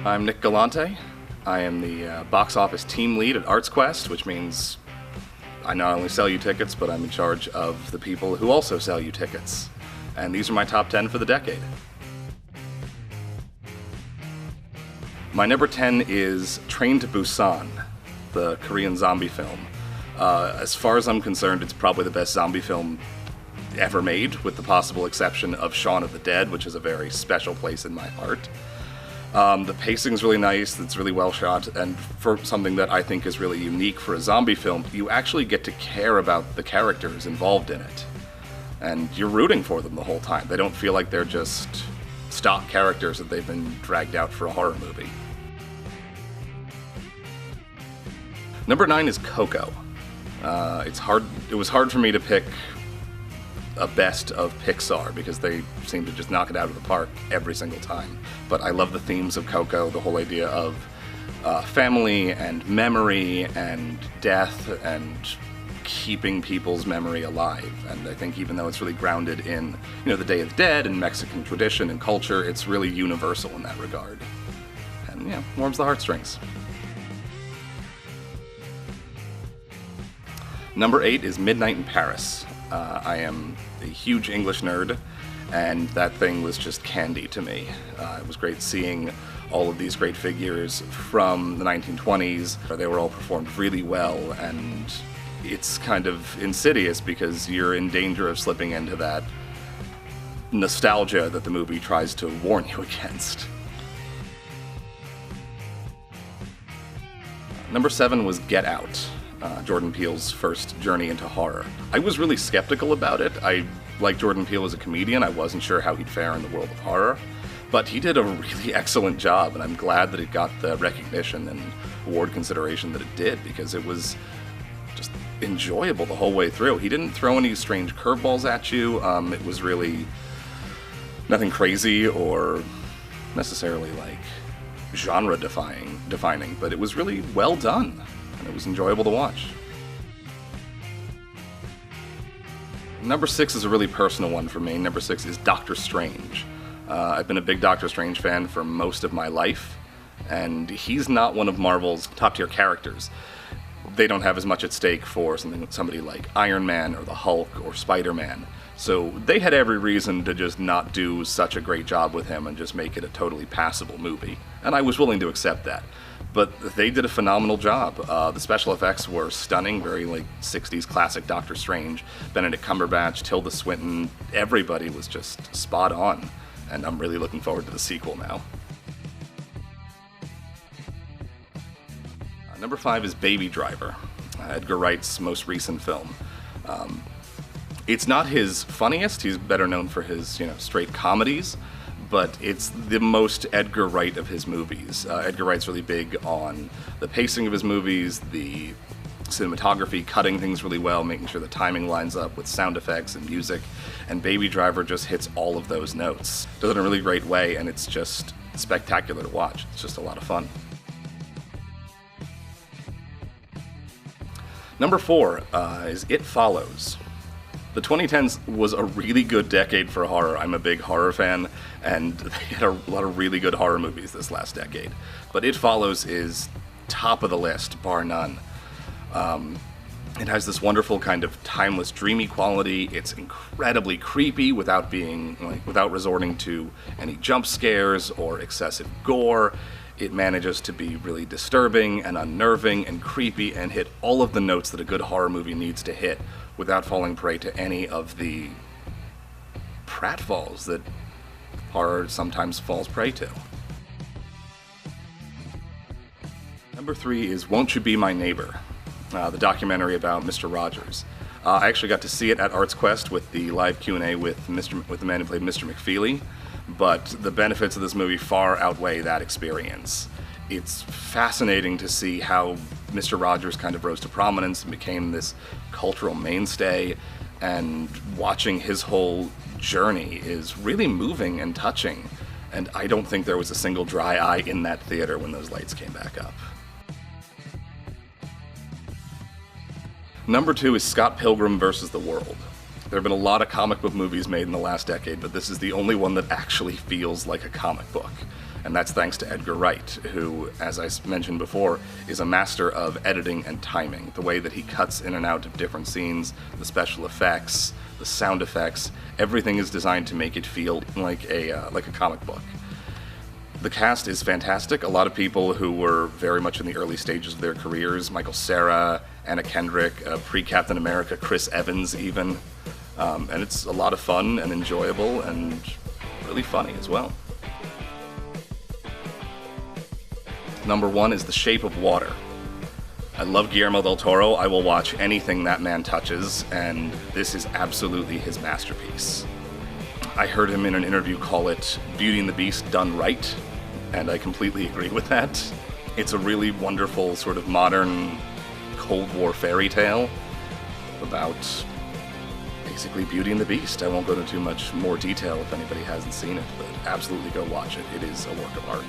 I'm Nick Galante. I am the box office team lead at ArtsQuest, which means I not only sell you tickets, but I'm in charge of the people who also sell you tickets. And these are my top 10 for the decade. My number 10 is Train to Busan, the Korean zombie film. As far as I'm concerned, it's probably the best zombie film ever made, with the possible exception of Shaun of the Dead, which is a very special place in my heart. The pacing's really nice, it's really well shot, and for something that I think is really unique for a zombie film, you actually get to care about the characters involved in it. And you're rooting for them the whole time. They don't feel like they're just stock characters that they've been dragged out for a horror movie. Number 9 is Coco. It was hard for me to pick a best of Pixar because they seem to just knock it out of the park every single time. But I love the themes of Coco, the whole idea of family and memory and death and keeping people's memory alive. And I think even though it's really grounded in, the Day of the Dead and Mexican tradition and culture, it's really universal in that regard. And warms the heartstrings. Number 8 is Midnight in Paris. I am a huge English nerd, and that thing was just candy to me. It was great seeing all of these great figures from the 1920s. They were all performed really well, and it's kind of insidious because you're in danger of slipping into that nostalgia that the movie tries to warn you against. Number 7 was Get Out. Jordan Peele's first journey into horror. I was really skeptical about it. I like Jordan Peele as a comedian. I wasn't sure how he'd fare in the world of horror, but he did a really excellent job, and I'm glad that it got the recognition and award consideration that it did, because it was just enjoyable the whole way through. He didn't throw any strange curveballs at you. It was really nothing crazy or necessarily like genre defining, but it was really well done. It was enjoyable to watch. Number 6 is a really personal one for me. Number 6 is Doctor Strange. I've been a big Doctor Strange fan for most of my life, and he's not one of Marvel's top-tier characters. They don't have as much at stake for somebody like Iron Man or the Hulk or Spider-Man. So they had every reason to just not do such a great job with him and just make it a totally passable movie. And I was willing to accept that. But they did a phenomenal job. The special effects were stunning, very 60s classic Doctor Strange. Benedict Cumberbatch, Tilda Swinton, everybody was just spot on. And I'm really looking forward to the sequel now. Number 5 is Baby Driver, Edgar Wright's most recent film. It's not his funniest, he's better known for his straight comedies, but it's the most Edgar Wright of his movies. Edgar Wright's really big on the pacing of his movies, the cinematography, cutting things really well, making sure the timing lines up with sound effects and music, and Baby Driver just hits all of those notes. Does it in a really great way, and it's just spectacular to watch. It's just a lot of fun. Number 4 is It Follows. The 2010s was a really good decade for horror. I'm a big horror fan, and they had a lot of really good horror movies this last decade. But It Follows is top of the list, bar none. It has this wonderful kind of timeless, dreamy quality. It's incredibly creepy without resorting to any jump scares or excessive gore. It manages to be really disturbing and unnerving and creepy and hit all of the notes that a good horror movie needs to hit without falling prey to any of the pratfalls that horror sometimes falls prey to. Number 3 is Won't You Be My Neighbor, the documentary about Mr. Rogers. I actually got to see it at ArtsQuest with the live Q&A with the man who played Mr. McFeely, but the benefits of this movie far outweigh that experience. It's fascinating to see how Mr. Rogers kind of rose to prominence and became this cultural mainstay, and watching his whole journey is really moving and touching, and I don't think there was a single dry eye in that theater when those lights came back up. Number 2 is Scott Pilgrim vs. the World. There have been a lot of comic book movies made in the last decade, but this is the only one that actually feels like a comic book. And that's thanks to Edgar Wright, who, as I mentioned before, is a master of editing and timing. The way that he cuts in and out of different scenes, the special effects, the sound effects, everything is designed to make it feel like a comic book. The cast is fantastic. A lot of people who were very much in the early stages of their careers, Michael Cera, Anna Kendrick, pre-Captain America, Chris Evans even. And it's a lot of fun and enjoyable and really funny as well. Number 1 is The Shape of Water. I love Guillermo del Toro. I will watch anything that man touches, and this is absolutely his masterpiece. I heard him in an interview call it Beauty and the Beast done right, and I completely agree with that. It's a really wonderful sort of modern Cold War fairy tale about basically Beauty and the Beast. I won't go into too much more detail if anybody hasn't seen it, but absolutely go watch it. It is a work of art.